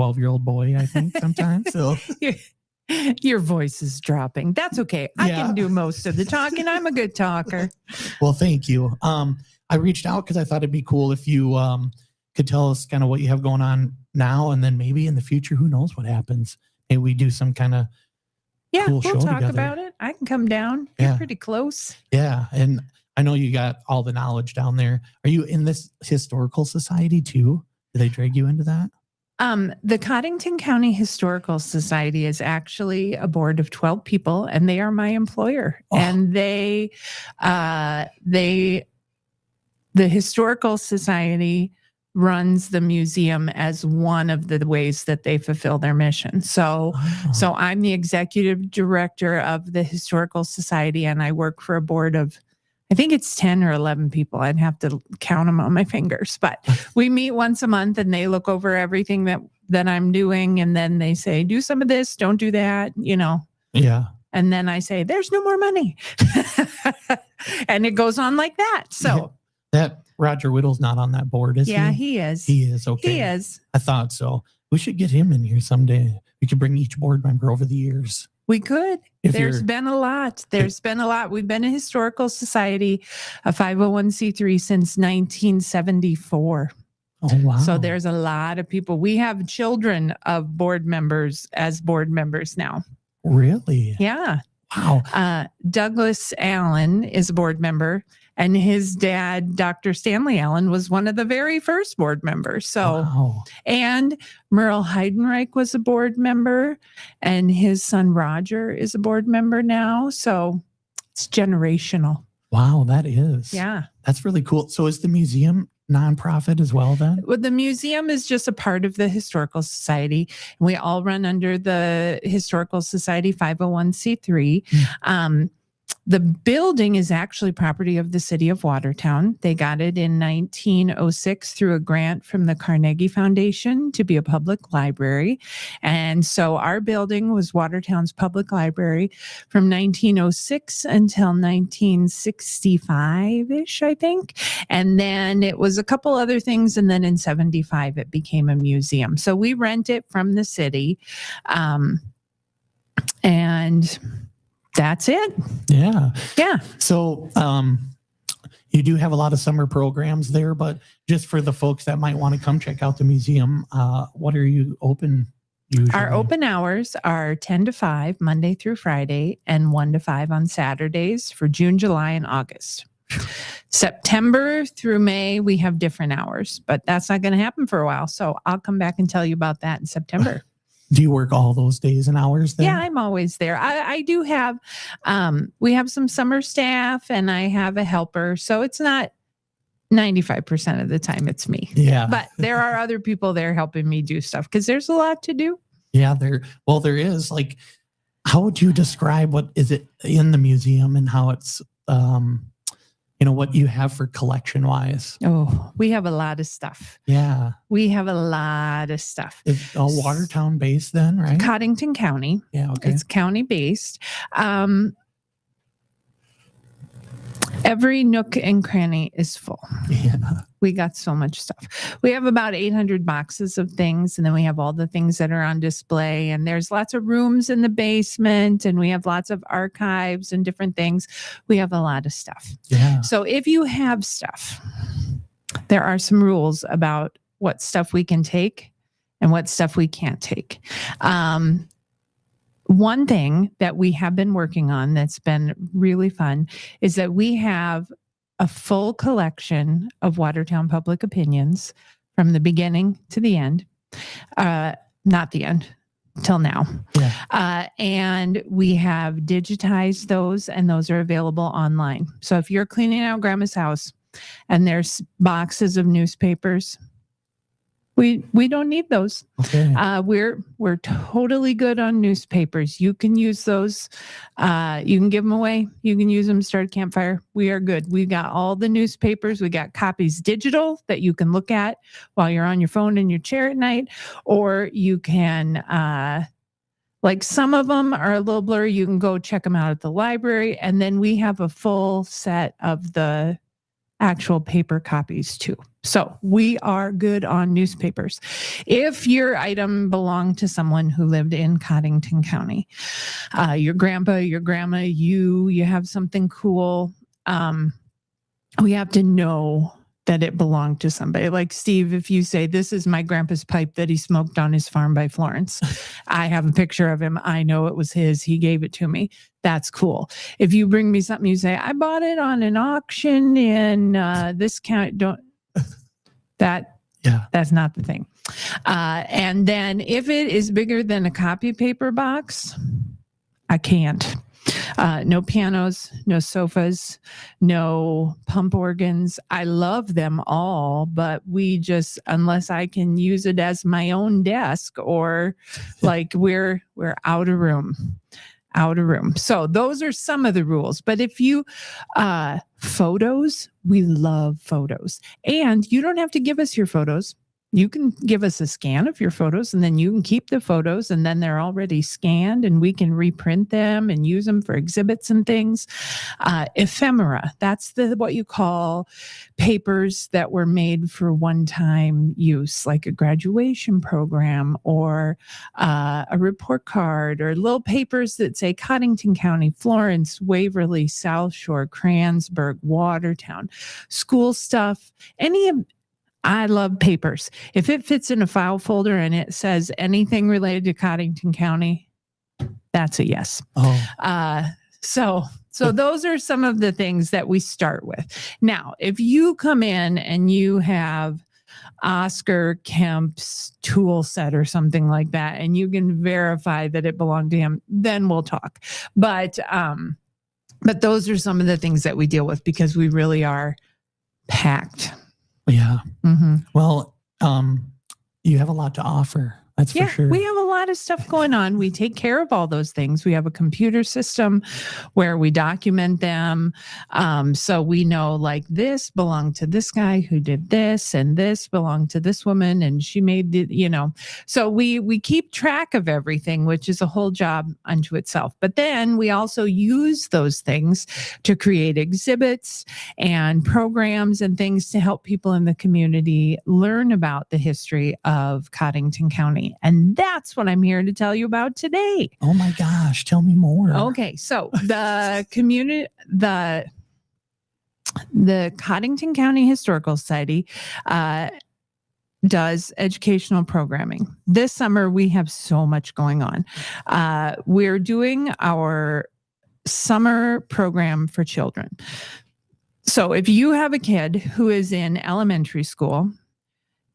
12-year-old boy, I think, sometimes. So your voice is dropping. That's okay. I can do most of the talking. I'm a good talker. Well, thank you. I reached out because I thought it'd be cool if you could tell us kind of what you have going on now, and then maybe in the future, who knows what happens. Maybe we do some kind of cool show we'll talk together. about it. I can come down. You're pretty close. Yeah, and I know you got all the knowledge down there. Are you in this historical society too? Do they drag you into that? The Codington County Historical Society is actually a board of 12 people, and they are my employer. Oh. And the Historical Society runs the museum as one of the ways that they fulfill their mission. So I'm the executive director of the Historical Society, and I work for a board of, I think it's 10 or 11 people. I'd have to count them on my fingers, but we meet once a month and they look over everything that I'm doing. And then they say, do some of this, don't do that, Yeah. And then I say, there's no more money. And it goes on like that. So that Roger Whittle's not on that board, is he? Yeah, he is. He is. Okay. He is. I thought so. We should get him in here someday. We could bring each board member over the years. We could. There's been a lot. We've been a historical society, a 501c3 since 1974. Oh, wow. So there's a lot of people. We have children of board members as board members now. Really? Yeah. Wow. Douglas Allen is a board member, and his dad, Dr. Stanley Allen, was one of the very first board members. So, and Merle Heidenreich was a board member, and his son Roger is a board member now. So it's generational. Wow, that is. Yeah. That's really cool. So is the museum nonprofit as well then? Well, the museum is just a part of the Historical Society. We all run under the Historical Society 501c3. The building is actually property of the city of Watertown. They got it in 1906 through a grant from the Carnegie Foundation to be a public library. And so our building was Watertown's public library from 1906 until 1965-ish, I think. And then it was a couple other things. And then in 75, it became a museum. So we rent it from the city. And that's it. Yeah. Yeah. So you do have a lot of summer programs there, but just for the folks that might want to come check out the museum, what are you open usually? Our open hours are 10 to 5, Monday through Friday, and 1 to 5 on Saturdays for June, July, and August. September through May, we have different hours, but that's not going to happen for a while. So I'll come back and tell you about that in September. Do you work all those days and hours then? Yeah, I'm always there. I do have, we have some summer staff and I have a helper. So it's not 95% of the time it's me. Yeah. But there are other people there helping me do stuff because there's a lot to do. Yeah, there is. Like, how would you describe what is it in the museum and how it's, what you have for collection wise? Oh, we have a lot of stuff. Yeah. We have a lot of stuff. It's all Watertown based then, right? Codington County. Yeah. Okay. It's county based. Every nook and cranny is full. Yeah. We got so much stuff. We have about 800 boxes of things, and then we have all the things that are on display, and there's lots of rooms in the basement, and we have lots of archives and different things. We have a lot of stuff. Yeah. So if you have stuff, there are some rules about what stuff we can take and what stuff we can't take. One thing that we have been working on that's been really fun is that we have a full collection of Watertown public opinions from the beginning to the end. Not the end, till now. Yeah. And we have digitized those, and those are available online. So if you're cleaning out grandma's house and there's boxes of newspapers, we don't need those. Okay. We're totally good on newspapers. You can use those. You can give them away. You can use them to start a campfire. We are good. We got all the newspapers. We got copies digital that you can look at while you're on your phone in your chair at night, or you can, like some of them are a little blurry. You can go check them out at the library. And then we have a full set of the actual paper copies too. So we are good on newspapers. If your item belonged to someone who lived in Codington County, your grandpa, your grandma, you have something cool, we have to know that it belonged to somebody. Like Steve, if you say, this is my grandpa's pipe that he smoked on his farm by Florence, I have a picture of him. I know it was his. He gave it to me. That's cool. If you bring me something, you say, I bought it on an auction in this county. That's not the thing. And then if it is bigger than a copy paper box, I can't. No pianos, no sofas, no pump organs. I love them all, but unless I can use it as my own desk or like we're out of room. So those are some of the rules. But if you, photos, we love photos. And you don't have to give us your photos. You can give us a scan of your photos and then you can keep the photos and then they're already scanned and we can reprint them and use them for exhibits and things. Ephemera, that's what you call papers that were made for one-time use, like a graduation program or a report card or little papers that say Codington County, Florence, Waverly, South Shore, Cransburg, Watertown, school stuff, I love papers. If it fits in a file folder and it says anything related to Codington County, that's a yes. So those are some of the things that we start with. Now, if you come in and you have Oscar Kemp's tool set or something like that, and you can verify that it belonged to him, then we'll talk. But those are some of the things that we deal with because we really are packed. Yeah. Mm-hmm. Well, you have a lot to offer. That's for sure. We have a lot of stuff going on. We take care of all those things. We have a computer system where we document them. So we know like this belonged to this guy who did this and this belonged to this woman and she made the, so we keep track of everything, which is a whole job unto itself. But then we also use those things to create exhibits and programs and things to help people in the community learn about the history of Codington County. And that's what I'm here to tell you about today. Oh my gosh, tell me more. Okay, so the Codington County Historical Society does educational programming. This summer, we have so much going on. We're doing our summer program for children. So if you have a kid who is in elementary school,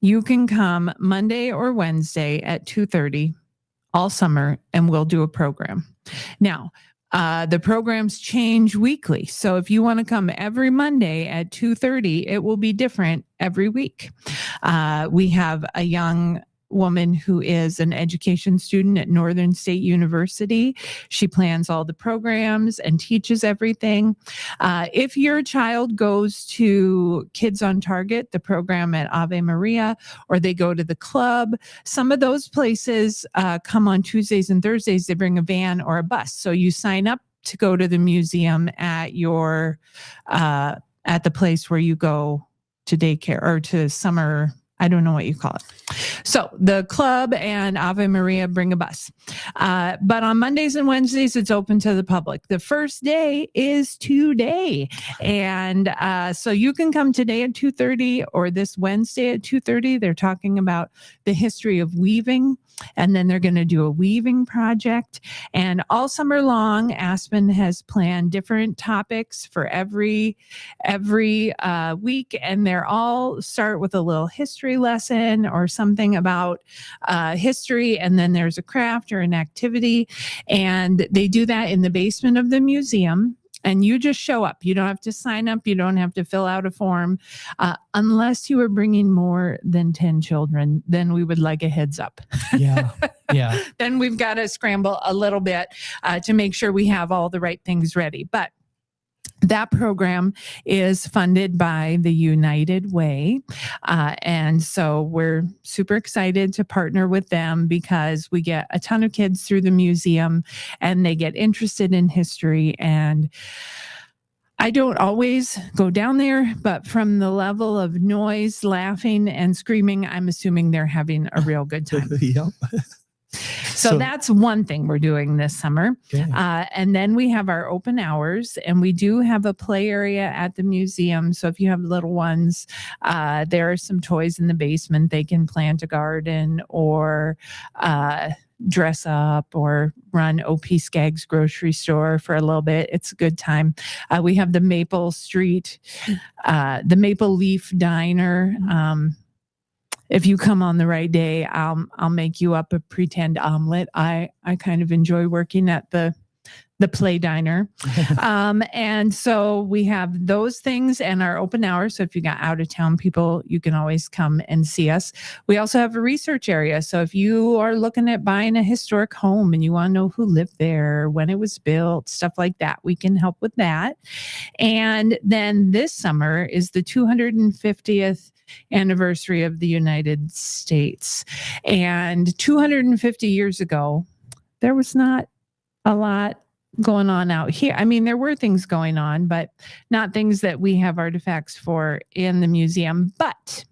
you can come Monday or Wednesday at 2:30 all summer and we'll do a program. Now, the programs change weekly. So if you want to come every Monday at 2:30, it will be different every week. We have a young woman who is an education student at Northern State University. She plans all the programs and teaches everything. If your child goes to Kids on Target, the program at Ave Maria, or they go to the club, some of those places come on Tuesdays and Thursdays. They bring a van or a bus. So you sign up to go to the museum at your at the place where you go to daycare or to summer. I don't know what you call it. So the club and Ave Maria bring a bus. But on Mondays and Wednesdays, it's open to the public. The first day is today. And so you can come today at 2:30 or this Wednesday at 2:30. They're talking about the history of weaving. And then they're going to do a weaving project. And all summer long, Aspen has planned different topics for every week. And they're all start with a little history lesson or something about history. And then there's a craft or an activity. And they do that in the basement of the museum. And you just show up. You don't have to sign up. You don't have to fill out a form. Unless you are bringing more than 10 children, then we would like a heads up. Yeah. Then we've got to scramble a little bit to make sure we have all the right things ready. But that program is funded by the United Way. And so we're super excited to partner with them because we get a ton of kids through the museum and they get interested in history. And I don't always go down there, but from the level of noise, laughing, and screaming, I'm assuming they're having a real good time. Yep. So that's one thing we're doing this summer. Okay. And then we have our open hours, and we do have a play area at the museum. So if you have little ones, there are some toys in the basement. They can plant a garden or dress up or run OP Skaggs grocery store for a little bit. It's a good time. We have the Maple Leaf Diner. If you come on the right day, I'll make you up a pretend omelet. I kind of enjoy working at the play diner. And so we have those things and our open hours. So if you got out of town people, you can always come and see us. We also have a research area. So if you are looking at buying a historic home and you want to know who lived there, when it was built, stuff like that, we can help with that. And then this summer is the 250th anniversary of the United States. And 250 years ago, there was not a lot going on out here. I mean, there were things going on, but not things that we have artifacts for in the museum. But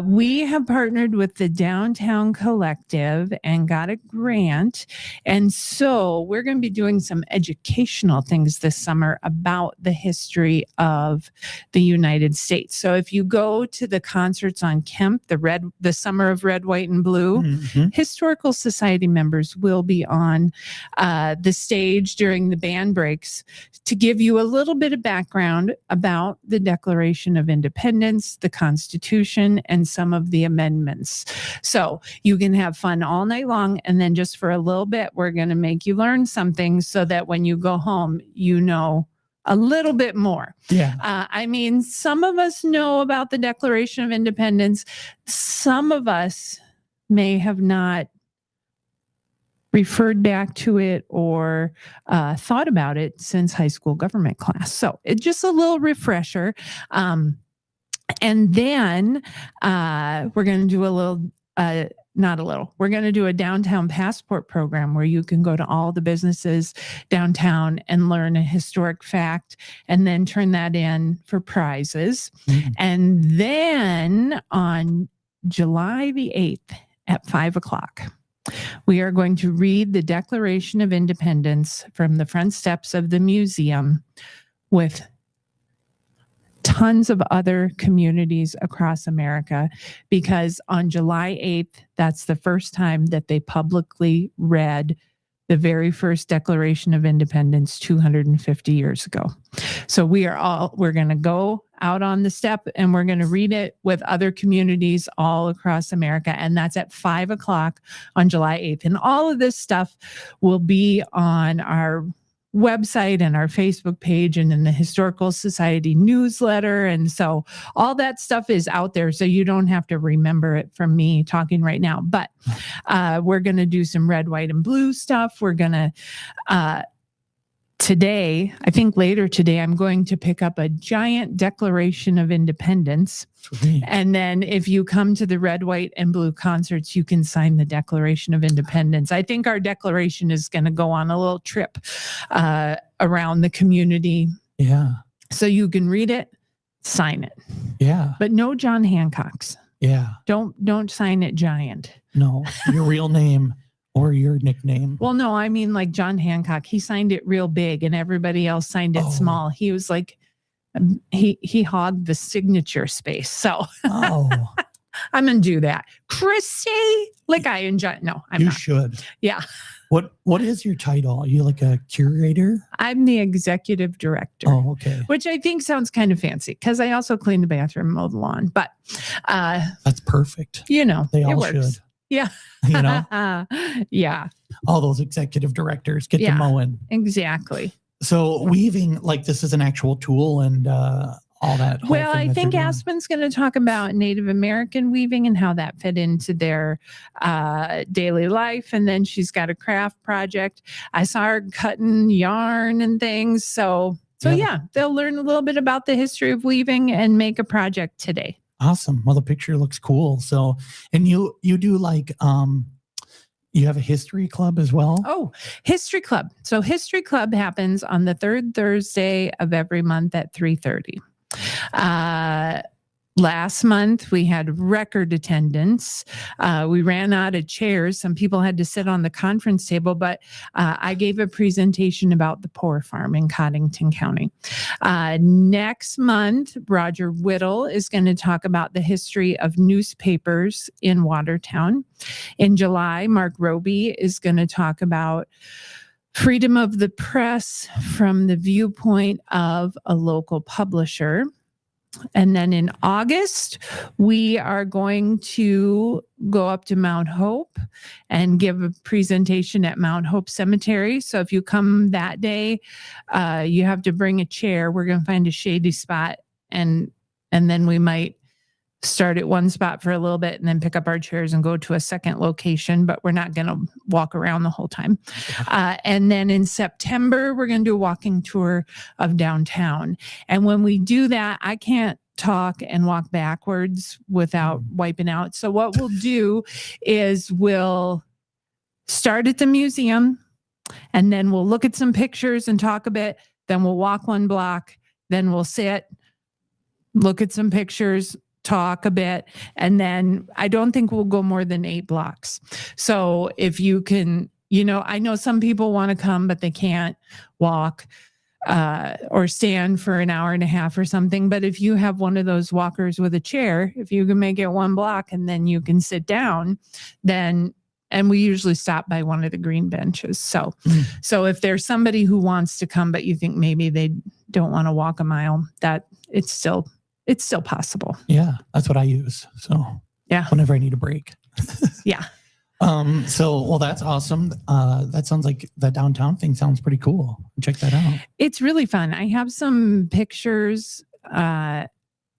we have partnered with the Downtown Collective and got a grant. And so we're going to be doing some educational things this summer about the history of the United States. So if you go to the concerts on Kemp, the Summer of Red, White, and Blue, Historical Society members will be on the stage during the band breaks to give you a little bit of background about the Declaration of Independence, the Constitution, and some of the amendments. So you can have fun all night long. And then just for a little bit, we're going to make you learn something so that when you go home, you know a little bit more. Yeah. I mean, some of us know about the Declaration of Independence. Some of us may have not referred back to it or thought about it since high school government class. So it's just a little refresher. And then we're going to do we're going to do a downtown passport program where you can go to all the businesses downtown and learn a historic fact and then turn that in for prizes. And then on July the 8th at 5:00, we are going to read the Declaration of Independence from the front steps of the museum with tons of other communities across America, because on July 8th, that's the first time that they publicly read the very first Declaration of Independence 250 years ago. So we're going to go out on the step and we're going to read it with other communities all across America. And that's at 5:00 on July 8th. And all of this stuff will be on our website and our Facebook page and in the Historical Society newsletter. And so all that stuff is out there. So you don't have to remember it from me talking right now. But we're going to do some red, white, and blue stuff. We're going to today, I think later today, I'm going to pick up a giant Declaration of Independence. Sweet. And then if you come to the red, white, and blue concerts, you can sign the Declaration of Independence. I think our declaration is going to go on a little trip around the community. Yeah. So you can read it, sign it. Yeah. But no John Hancock's. Yeah. Don't sign it giant. No, your real name or your nickname. Well, no, I mean like John Hancock. He signed it real big and everybody else signed it small. He was like, he hogged the signature space. So I'm going to do that. Christy, Lickei and John. No, I'm not. You should. Yeah. What is your title? Are you like a curator? I'm the executive director. Oh, okay. Which I think sounds kind of fancy because I also clean the bathroom, mow the lawn. But that's perfect. You know, they all it works. should. Yeah. You know? Yeah. All those executive directors get to mowing. Exactly. So weaving, like this is an actual tool and all that. Well, I think Aspen's going to talk about Native American weaving and how that fit into their daily life. And then she's got a craft project. I saw her cutting yarn and things. So yeah, they'll learn a little bit about the history of weaving and make a project today. Awesome. Well, the picture looks cool. So, and you do like, you have a history club as well? Oh, History Club. So History Club happens on the third Thursday of every month at 3:30. Last month, we had record attendance. We ran out of chairs. Some people had to sit on the conference table, but I gave a presentation about the Poor Farm in Codington County. Next month, Roger Whittle is going to talk about the history of newspapers in Watertown. In July, Mark Roby is going to talk about freedom of the press from the viewpoint of a local publisher. And then in August, we are going to go up to Mount Hope and give a presentation at Mount Hope Cemetery. So if you come that day, you have to bring a chair. We're going to find a shady spot, and then we might start at one spot for a little bit and then pick up our chairs and go to a second location, but we're not going to walk around the whole time. And then in September, we're going to do a walking tour of downtown. And when we do that, I can't talk and walk backwards without wiping out. So what we'll do is we'll start at the museum, and then we'll look at some pictures and talk a bit. Then we'll walk one block. Then we'll sit, look at some pictures, talk a bit, and then I don't think we'll go more than 8 blocks. So if you can, I know some people want to come, but they can't walk or stand for an hour and a half or something. But if you have one of those walkers with a chair, if you can make it 1 block and then you can sit down, then, and we usually stop by one of the green benches. So if there's somebody who wants to come, but you think maybe they don't want to walk a mile, that it's still possible. Yeah, that's what I use. So yeah, whenever I need a break. Yeah. Well, that's awesome. That sounds like the downtown thing sounds pretty cool. Check that out. It's really fun. I have some pictures, and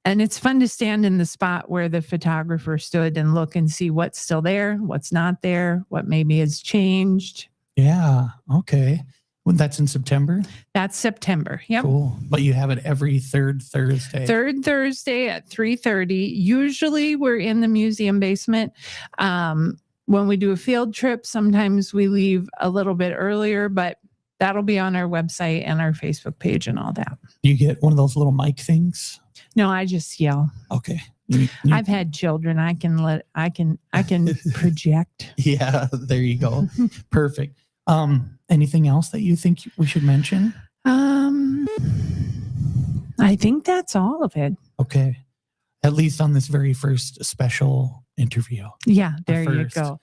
it's fun to stand in the spot where the photographer stood and look and see what's still there, what's not there, what maybe has changed. Yeah. Okay. Well, that's in September? That's September. Yep. Cool. But you have it every third Thursday. Third Thursday at 3:30. Usually we're in the museum basement. When we do a field trip, sometimes we leave a little bit earlier, but that'll be on our website and our Facebook page and all that. You get one of those little mic things? No, I just yell. Okay. I've had children. I can project. Yeah, there you go. Perfect. Anything else that you think we should mention? I think that's all of it. Okay. At least on this very first special interview. Yeah, there you go.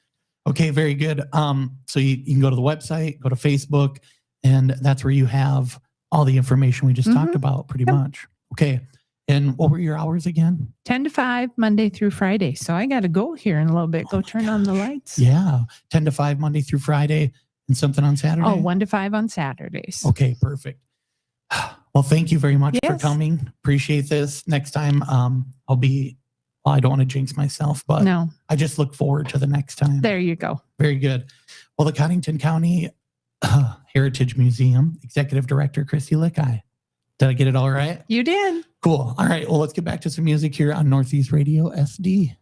Okay, very good. So you can go to the website, go to Facebook, and that's where you have all the information we just talked about pretty much. Okay. And what were your hours again? 10 to 5, Monday through Friday. So I got to go here in a little bit. Go turn on the lights. Yeah. 10 to 5, Monday through Friday, and something on Saturday? Oh, 1 to 5 on Saturdays. Okay, perfect. Well, thank you very much for coming. Appreciate this. Next time, I don't want to jinx myself, but no, I just look forward to the next time. There you go. Very good. Well, the Codington County Heritage Museum Executive Director, Christy Lickei. Did I get it all right? You did. Cool. All right. Well, let's get back to some music here on Northeast Radio SD.